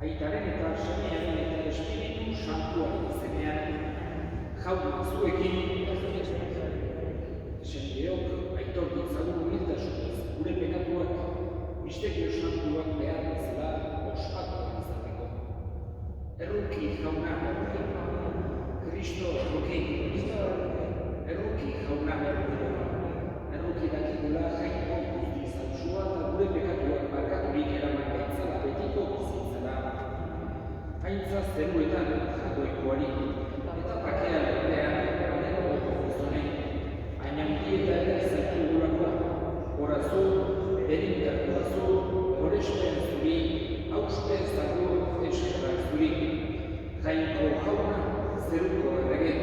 Aitaren eta Semearen eta Espiritu Santuaren izenean, jauna zuekin, sendeok aitor ditzagun humiltasunez gure pekatuak, misterio santuak behar bezala ospatu izateko. Erruki jauna, Kristo erruki, erruki jauna, erruki dakigula jainko guzti zautsua eta gure pekatuak barkaturik eraman gaitzala betiko bizitzara. Haintza zeruetan jagoikoari, eta pakea berdean anero gozonei, ainanki eta ere zaitugulako, horazu, berinterkoazu, horespen zuri, hauspen zagur eskerrak zuri. Jainko jauna, zeruko erregen,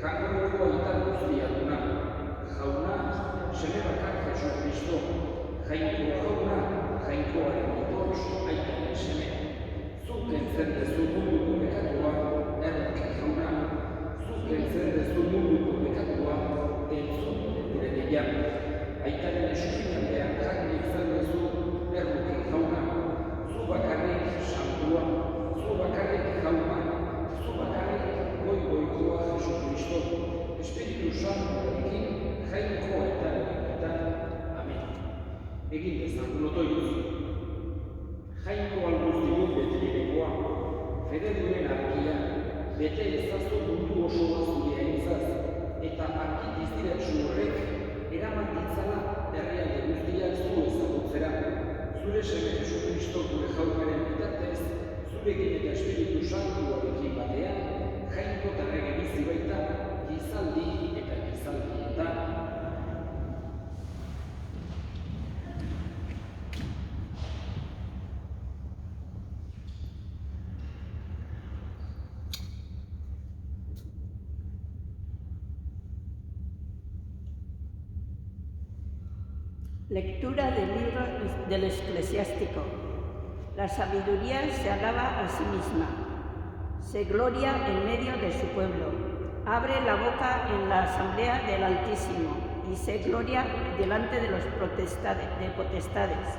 jankoko aitar guztia duna, jauna, seme bakar Jesus Kristo, jainko jauna, jainkoaren motoros aitaren seme. Zuk entzen dezu munduko pekatua, erruki jauna, zuk entzen dezu munduko pekatua, entzun gure deian. Aitaren eskuinaldean jaknik zen dezu, erruki jauna, zu bakarrik santua, zu bakarrik jauna, zu bakarrik goikoa Jesus Kristo, Espiritu Santuarekin jainko aitarekin. Amen. Egin dezagun lotoiuz. Jainko alguztigun betilekoa, fede duen argia, bete ezazu mundu osoa zure aintzaz, eta argi dizdiretsu horrek eraman ditzala herrialde guztiak zu ezagutzera. Zure seme Jesus Kristo gure jaunaren bitartez, zurekin eta Espiritu Santuarekin batean, jainko eta rege bizi baita, gizaldi eta gizaldietan. Lectura del libro del Eclesiástico. La sabiduría se alaba a sí misma, se gloria en medio de su pueblo, abre la boca en la asamblea del Altísimo y se gloria delante de los potestades.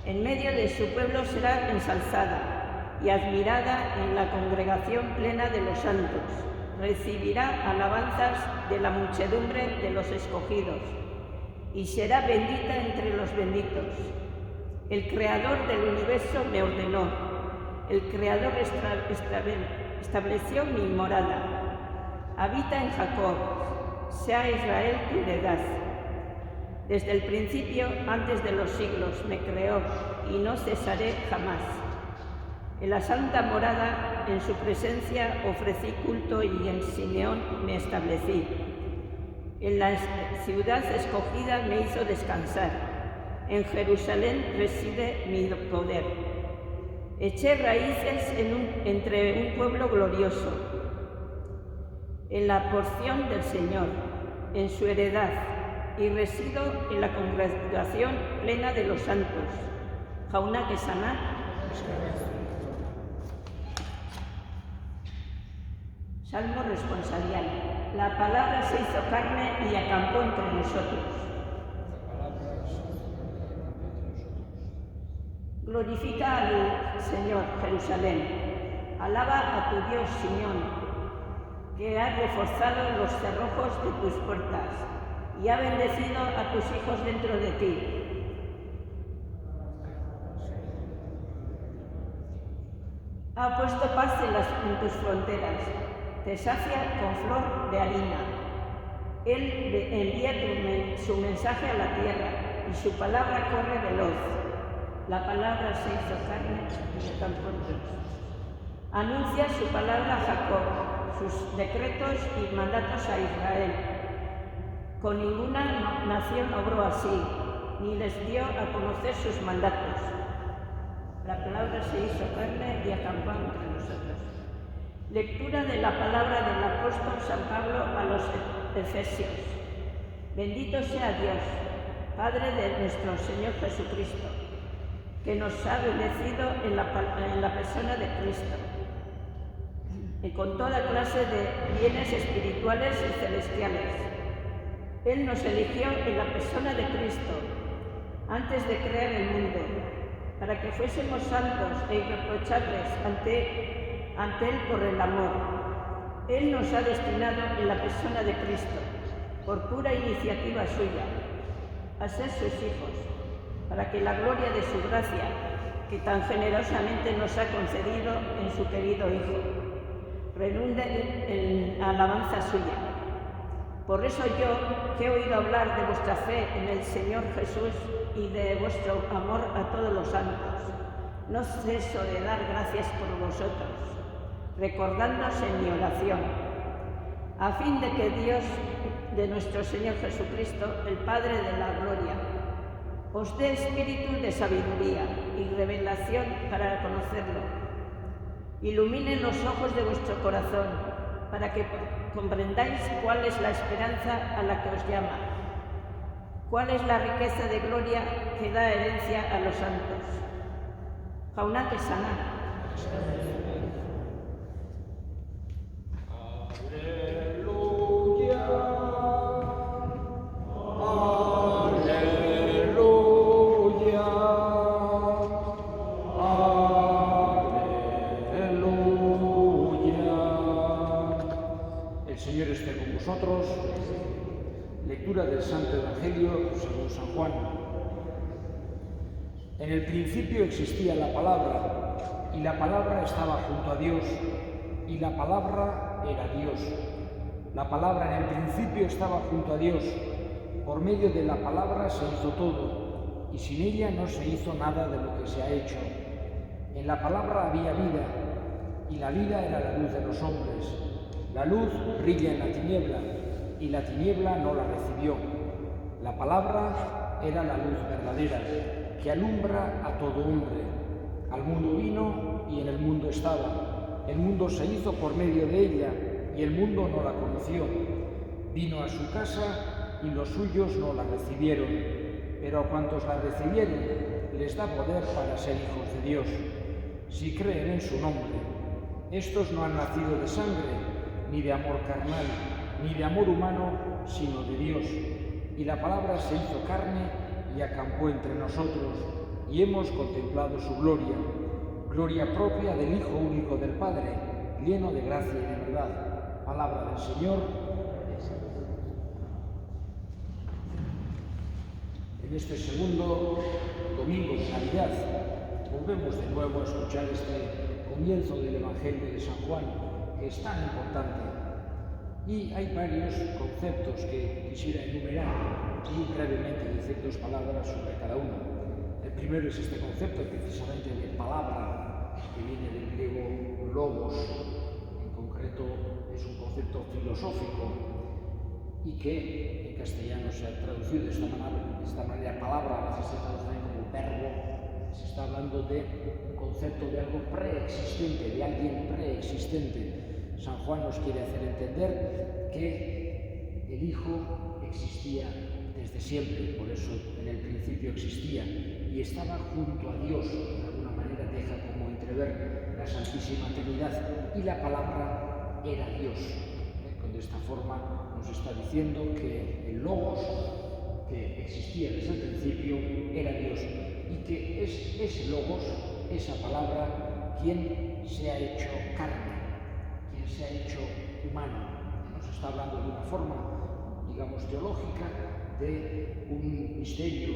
En medio de su pueblo será ensalzada y admirada en la congregación plena de los santos. Recibirá alabanzas de la muchedumbre de los escogidos y será bendita entre los benditos. El Creador del universo me ordenó, el Creador estableció mi morada. Habita en Jacob, sea Israel tu heredad. Desde el principio, antes de los siglos, me creó y no cesaré jamás. En la santa morada, en su presencia, ofrecí culto y en Simeón me establecí. En la ciudad escogida me hizo descansar. En Jerusalén reside mi poder. Eché raíces entre un pueblo glorioso. En la porción del Señor, en su heredad, y resido en la congregación plena de los santos. Jauna Kesana. Salmo responsorial. La palabra se hizo carne y acampó entre nosotros. Glorifica al Señor, Jerusalén. Alaba a tu Dios, Sión, que ha reforzado los cerrojos de tus puertas y ha bendecido a tus hijos dentro de ti. Ha puesto paz en tus fronteras. Te sacia con flor de harina. Él envía su mensaje a la tierra y su palabra corre veloz. La palabra se hizo carne y acampó entre nosotros. Anuncia su palabra a Jacob, sus decretos y mandatos a Israel. Con ninguna nación obró así, ni les dio a conocer sus mandatos. La palabra se hizo carne y acampó entre nosotros. Lectura de la palabra del apóstol San Pablo a los Efesios. Bendito sea Dios, Padre de nuestro Señor Jesucristo, que nos ha bendecido en la persona de Cristo, y con toda clase de bienes espirituales y celestiales. Él nos eligió en la persona de Cristo, antes de crear el mundo, para que fuésemos santos e irreprochables ante Él por el amor. Él nos ha destinado en la persona de Cristo, por pura iniciativa suya, a ser sus hijos, para que la gloria de su gracia, que tan generosamente nos ha concedido en su querido Hijo, redunde en alabanza suya. Por eso yo, que he oído hablar de vuestra fe en el Señor Jesús y de vuestro amor a todos los santos, no ceso de dar gracias por vosotros, recordándoos en mi oración, a fin de que Dios de nuestro Señor Jesucristo, el Padre de la gloria, os dé espíritu de sabiduría y revelación para conocerlo. Ilumine los ojos de vuestro corazón, para que comprendáis cuál es la esperanza a la que os llama, cuál es la riqueza de gloria que da herencia a los santos. Jauna que sana. Nosotros, lectura del Santo Evangelio según San Juan. En el principio existía la palabra, y la palabra estaba junto a Dios, y la palabra era Dios. La palabra en el principio estaba junto a Dios. Por medio de la palabra se hizo todo, y sin ella no se hizo nada de lo que se ha hecho. En la palabra había vida, y la vida era la luz de los hombres. La luz brilla en la tiniebla, y la tiniebla no la recibió. La palabra era la luz verdadera, que alumbra a todo hombre. Al mundo vino, y en el mundo estaba. El mundo se hizo por medio de ella, y el mundo no la conoció. Vino a su casa, y los suyos no la recibieron. Pero a cuantos la recibieron, les da poder para ser hijos de Dios, si creen en su nombre. Estos no han nacido de sangre, ni de amor carnal, ni de amor humano, sino de Dios. Y la palabra se hizo carne y acampó entre nosotros, y hemos contemplado su gloria, gloria propia del Hijo único del Padre, lleno de gracia y de verdad. Palabra del Señor. En este segundo domingo de Navidad, volvemos de nuevo a escuchar este comienzo del Evangelio de San Juan, que es tan importante. Y hay varios conceptos que quisiera enumerar y brevemente decir dos palabras sobre cada uno. El primero es este concepto precisamente de palabra, que viene del griego logos. En concreto es un concepto filosófico y que en castellano se ha traducido de esta manera palabra, a veces se traduce como verbo. Se está hablando de un concepto de algo preexistente, de alguien preexistente. San Juan nos quiere hacer entender que el Hijo existía desde siempre, por eso en el principio existía, y estaba junto a Dios, de alguna manera deja como entrever la Santísima Trinidad, y la palabra era Dios. De esta forma nos está diciendo que el Logos, que existía desde el principio, era Dios, y que es ese Logos, esa palabra, quien se ha hecho carne, quien se ha hecho humano. Nos está hablando de una forma, digamos, teológica, de un misterio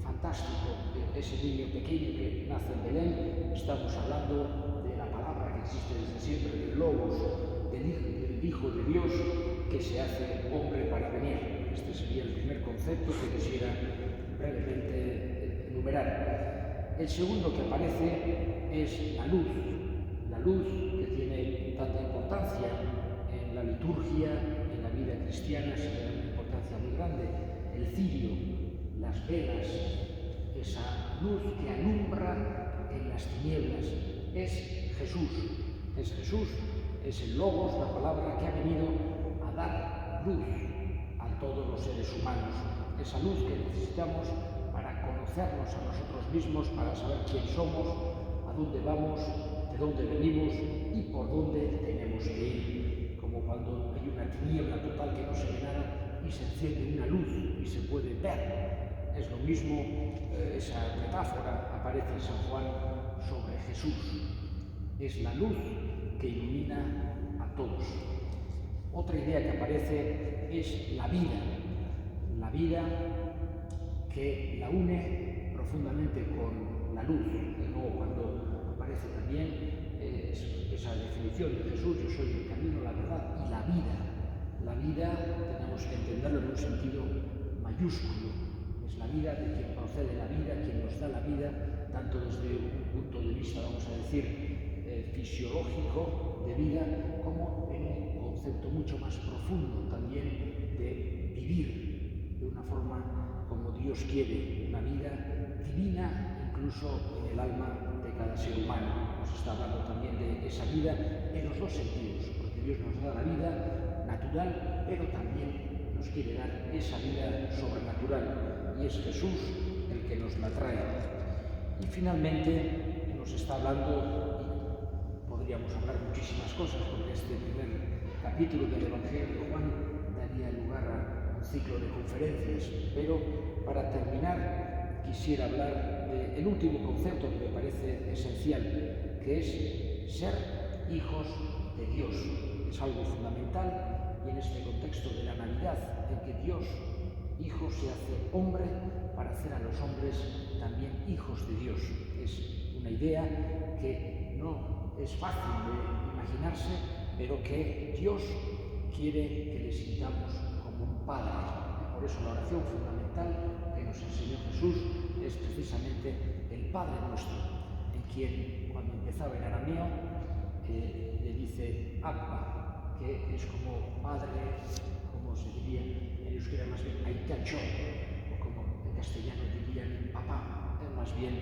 fantástico, de ese niño pequeño que nace en Belén. Estamos hablando de la palabra que existe desde siempre, del Logos, del Hijo de Dios, que se hace hombre para venir. Este sería el primer concepto que quisiera brevemente enumerar. El segundo que aparece es la luz que tiene tanta importancia en la liturgia, en la vida cristiana, se da una importancia muy grande. El cirio, las velas, esa luz que alumbra en las tinieblas, es Jesús. Es Jesús, es el Logos, la palabra que ha venido a dar luz a todos los seres humanos. Esa luz que necesitamos para conocernos a nosotros mismos, para saber quién somos, a dónde vamos, de dónde venimos y por dónde tenemos que ir. Como cuando hay una tiniebla total que no se ve nada y se enciende una luz y se puede ver Es lo mismo, esa metáfora aparece en San Juan sobre Jesús. Es la luz que ilumina a todos. Otra idea que aparece es la vida que la une profundamente con la luz. De nuevo, cuando aparece también esa definición de Jesús: yo soy el camino, la verdad y la vida. La vida tenemos que entenderlo en un sentido mayúsculo. Es la vida de quien procede la vida, quien nos da la vida, tanto desde un punto de vista, vamos a decir, fisiológico de vida, como en un concepto mucho más profundo también de vivir de una forma como Dios quiere, una vida divina, incluso en el alma de cada ser humano. Nos está hablando también de esa vida en los dos sentidos, porque Dios nos da la vida natural, pero también nos quiere dar esa vida sobrenatural, y es Jesús el que nos la trae. Y finalmente nos está hablando, y podríamos hablar muchísimas cosas, porque este primer capítulo del Evangelio de Juan daría lugar a un ciclo de conferencias, pero para terminar quisiera hablar del último concepto que me parece esencial, que es ser hijos de Dios. Es algo fundamental, y en este contexto de la Navidad, en que Dios, Hijo, se hace hombre para hacer a los hombres también hijos de Dios. Es una idea que no es fácil de imaginarse, pero que Dios quiere que le sintamos como un Padre. Y por eso la oración fundamental que nos enseñó Jesús es precisamente el Padre nuestro, en quien, cuando empezaba en arameo, le dice Abba, que es como padre, como se diría en euskera más bien aitacho, o como en castellano dirían papá. Más bien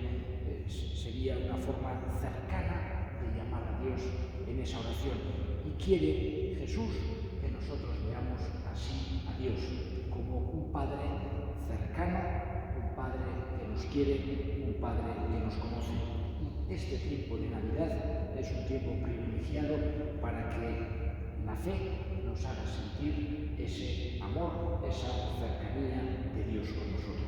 sería una forma cercana de llamar a Dios en esa oración. Y quiere Jesús que nosotros veamos así a Dios, como un Padre cercano, un Padre que nos quiere, un Padre que nos conoce. Y este tiempo de Navidad es un tiempo privilegiado para que la fe nos haga sentir ese amor, esa cercanía de Dios con nosotros.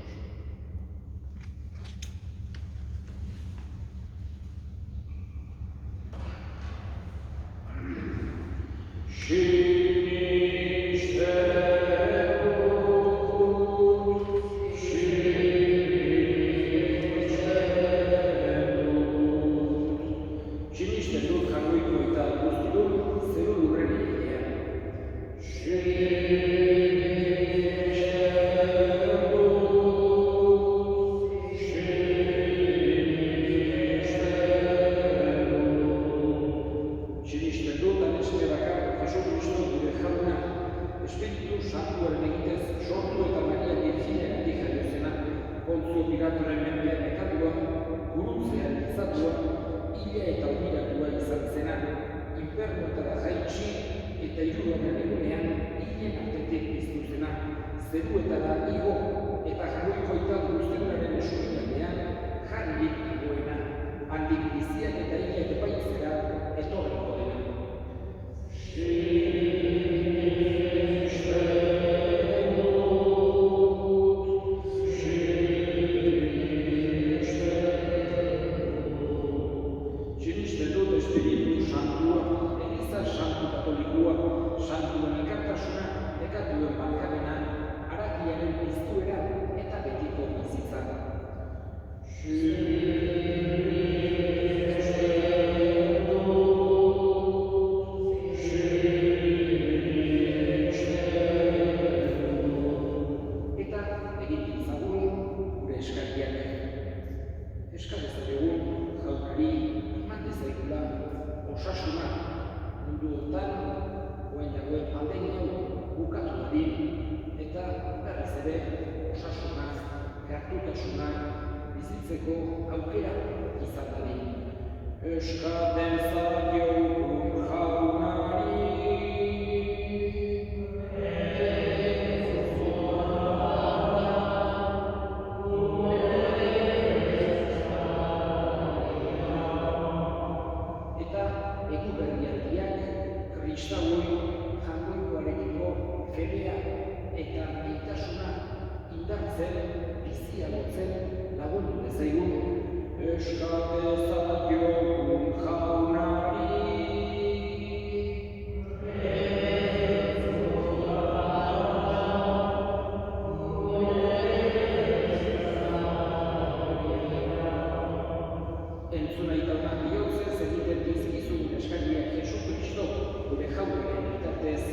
bizia lotzen lagundu dezagun. Eskatezakiogun jaunari. Entzuna itaunak bihotzez egiten dizkizun eskariak Jesu Kristo gure jaunaren bitartez.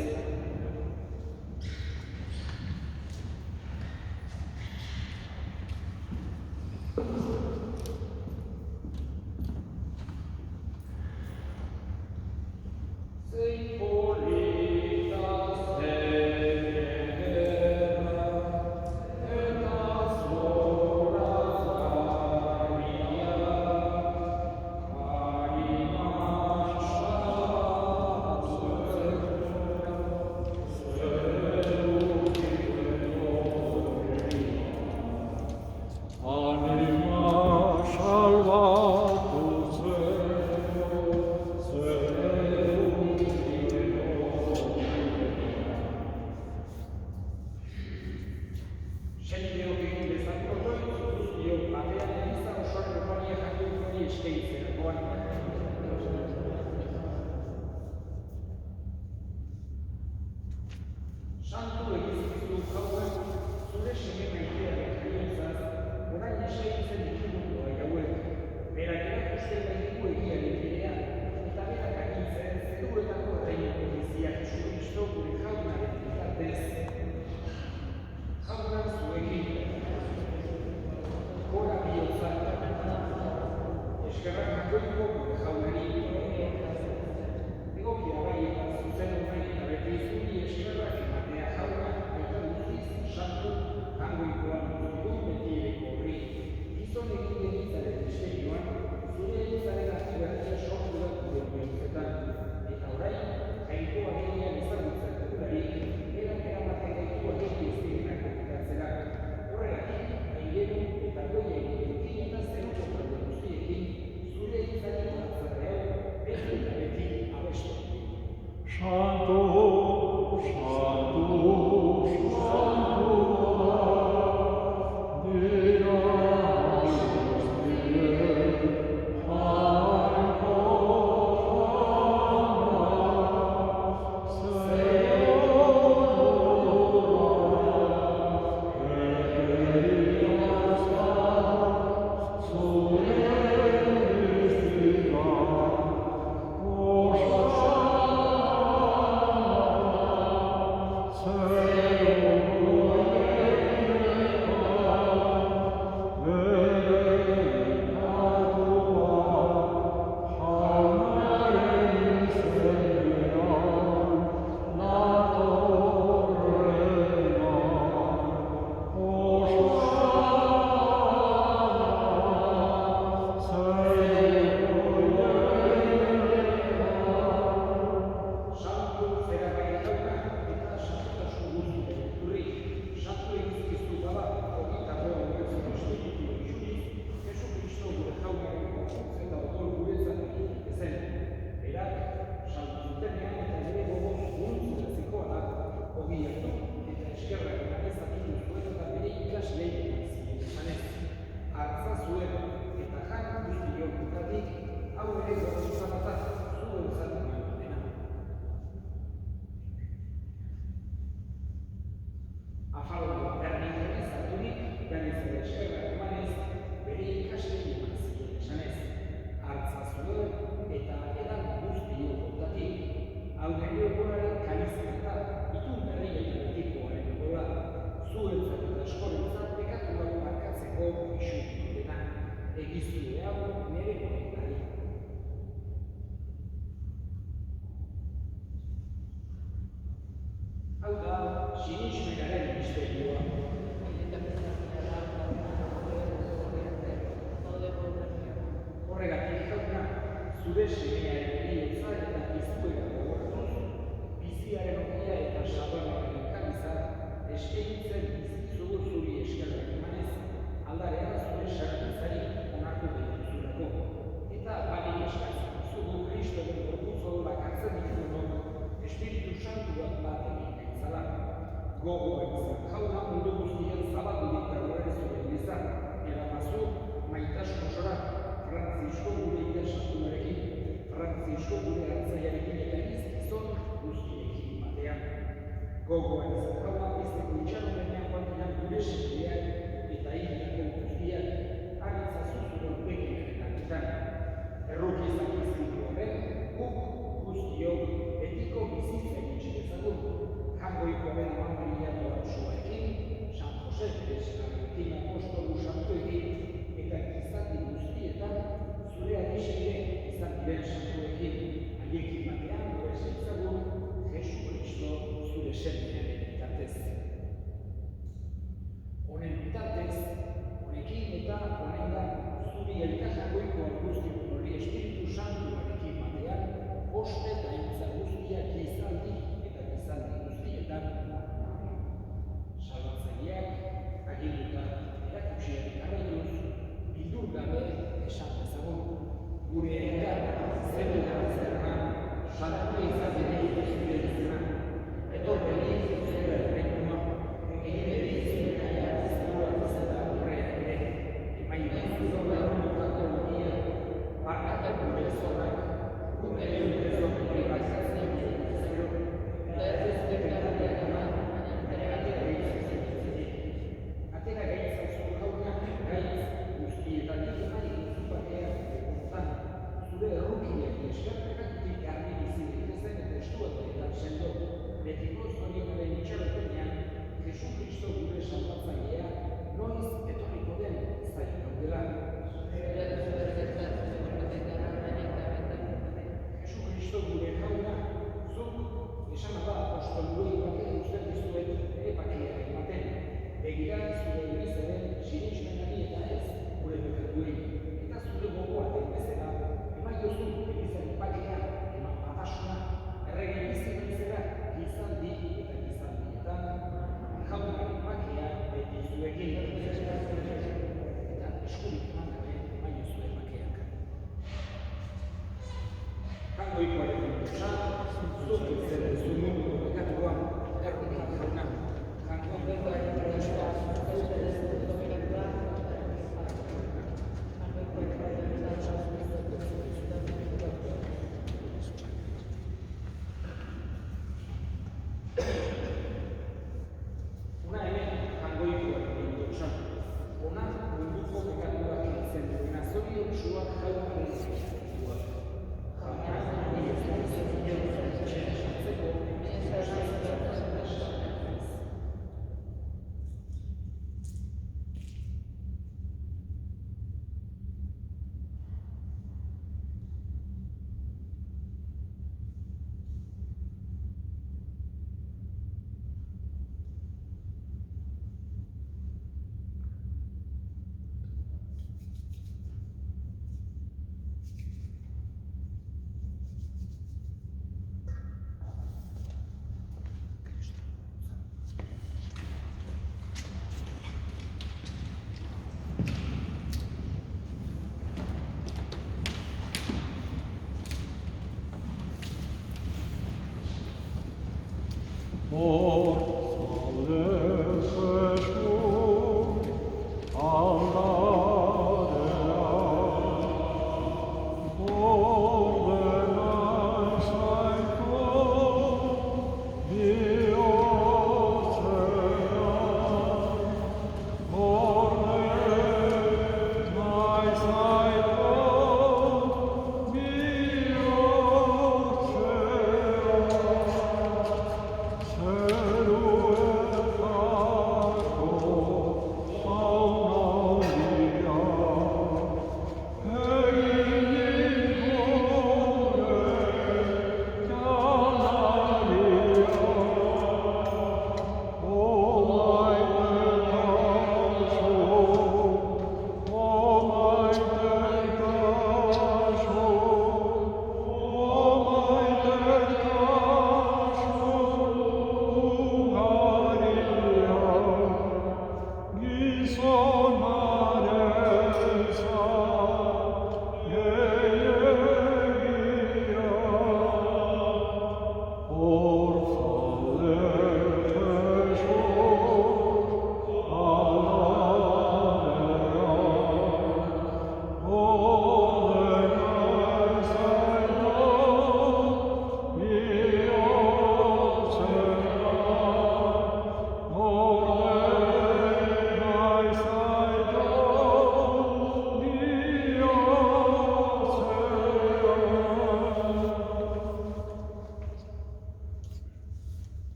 Santu egizkizu jauak, zure seme maitearen jaiotzaz, orain esaitzen ditugu hauek. Berak erakusten baitu egiaren bidea, eta berak agintzen zeruetako erreinako biziak Jesu Kristo gure jaunaren bitartez. Jaunak zuekin, gora bihotzak, eskerrak jakoiko gure jaunari. Egokia bai eta zuzen horrein eta bete izuri eskerrak ematea jauna eta guztiz santu jangoikoan dugun betiereko horri. Gizon egiten hitzaren misterioan, zure hitzaren hartzuertia sortu da gure bihotzetan. Eta orain, jainkoa genian ezagutzen dugularik, berak eramaten gaitu ageri ez direnak okupatzerak. Horregatik, aigeru eta goia egirukin eta zeruko talde guztiekin, zure hitzaren hartzarrean, beti eta beti abestu. Santo, Santo, Santo, Deus Gogo izan, jauna mundu guztian zabaldurik dagoen zure asko gure hartzaiarekin eta izkizon guztiekin batean. Gogoan izan gaua, bizteko itxaropenean joan diran gure sendeak eta hilako guztiak aritzazu zure urpekinaren artetan. Erruki izan horren, guk guztiok betiko bizitzen itxe dezagun. Jangoiko ben Maria osoarekin, San Jose Perezarekin apostolu santuekin eta gizaki guztietan zure adixire izan diren santuekin haiekin batean gure zitzagun Jesu Kristo zure semearen bitartez. Honen bitartez, honekin eta honengan zuri elkarjagoiko guztiok hori Espiritu Santuarekin batean ospe eta hitza guztiak gizaldi eta gizaldi guztietan salbatzaileak aginduta erakutsiaren arraioz bildur gabe esan dezagun gure elkar zerra salatu izaten zure izena etorreli zure errenua egin ere zure gaiak zerua zeta horrea ere emaile zure errundutako logia barkatu gure zonak gure gure zonak pribatizatzen zero errezpetariak eman atera gaitzazu jaunak gaitz guztietatik nahi duzupakeak egontan zure errukiak eskerpekatutik garbi bizi daitezen eta estuateetan sendo betiko zorionaren itxaropenean Jesu Kristo gure salbatzailea noiz etorriko den zain gaudela. Jesu Kristo gure jauna zuk esan da apostoluei bakea uste dizuet ere bakea ematen. Begira zure ibizaren sinismenari eta ez gure pekatuei. Eta zure gogoaten bezala, eman jozu ibizaren bakea, eman batasuna, errege bizitizera gizaldi eta gizaldietan, jaunaren bakea beti zuekin. Eta eskurik eman gabe eman jozue bakeak. Jangoikoaren indosa, zuk zer zu mundu bekatuan, erdik jauna, jangoan Una hemen jangoikoaren indosa, ona munduko bekatuak egiten duena zorion suak jaunaren zikituak. Seru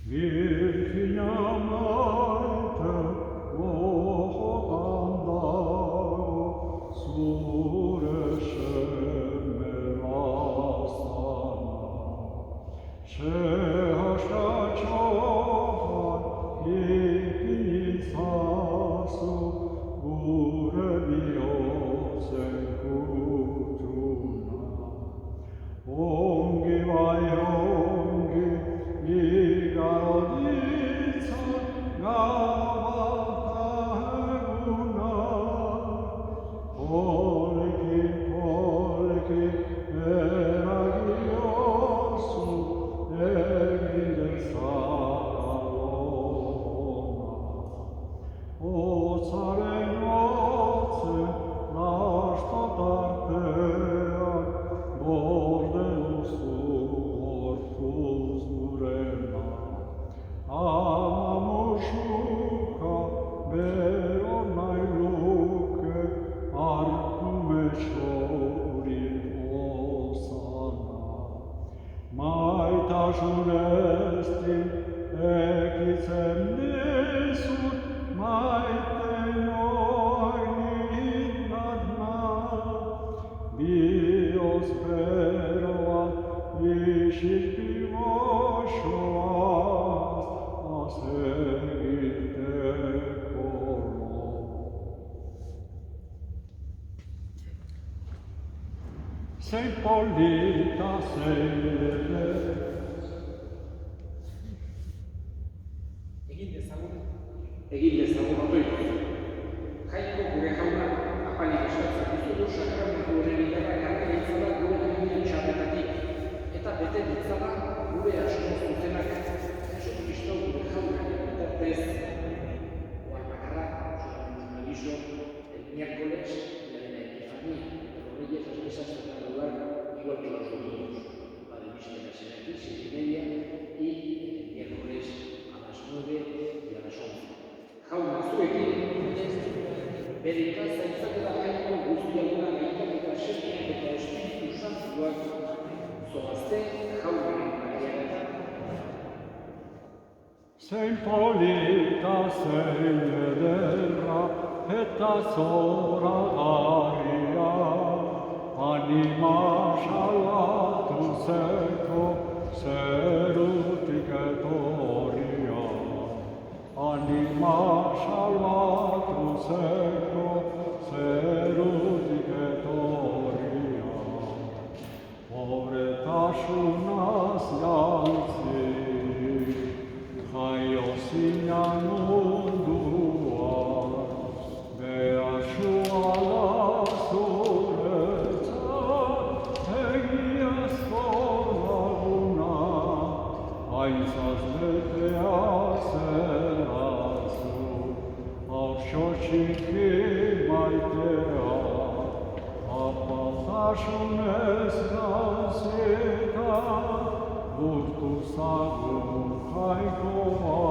Virgina Maite, andago, zure seme lastana. Sehasatxoan ipinizazu, gure bihotzen kutuna. Ongi bai ongi, igaro ditzan gauata eguna. Poliki, poliki, eragiozu, egin dezagalona. Otzaren otzen, lastotartean, gorde duzu gorpuz gurena. Ama musuka bero nahi luke, arkume txorit ozana. Maitasun eztin ekitzen dizut, maite noin indatna. Bioz beroa isilpi goxoaz, azegiteko lo. Zein polita zein ere, Egin dezagun otoiko. Jaiko gure jaunak apalik esatzen dizudu sakramentu honen indarra garri ditzala gure dominian txarretatik, eta bete ditzala gure asko zuzenak. Jesu Kristo gure jaunak bitartez, oan bakarra, solamente un aviso, el miércoles de la Epifanía de los Reyes, las mesas tendrán lugar igual que los domingos. La de vísperas será aquí, 7:30, y el miércoles a las 9 y a las 11. Jauna zuekin, berika zaitzakela jaiko guztiaguna gaitak eta semiak eta Espiritu Santuak zoazte jaunaren garaiaretan. zein polita zein ederra eta zoragarria, anima salatu zeko zerutik etorria. Anima salatu zeko zerutik etorria. Horretasunaz jantzi, jaio zinan munduan, behasua da zuretzat, egiazko laguna, aintzaz betea zerazu, hauxo txiki maitea, apaltasunez gauzeta, gurtu zagun jaikoa.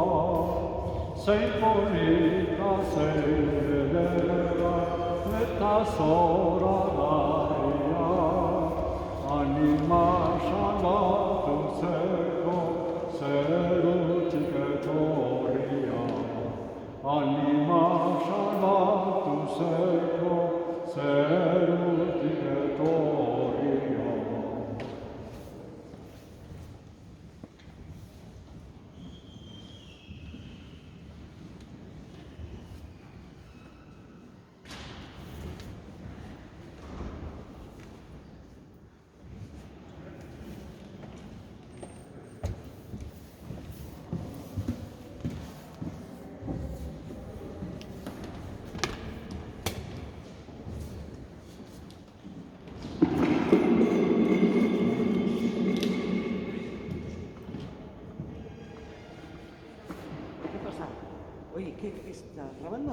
Zein polita, zein ederra, eta zoragarria, anima salatu zeko zerutik etorria. Anima salatu zeko zerutik etorria. Oye, ¿qué está grabando?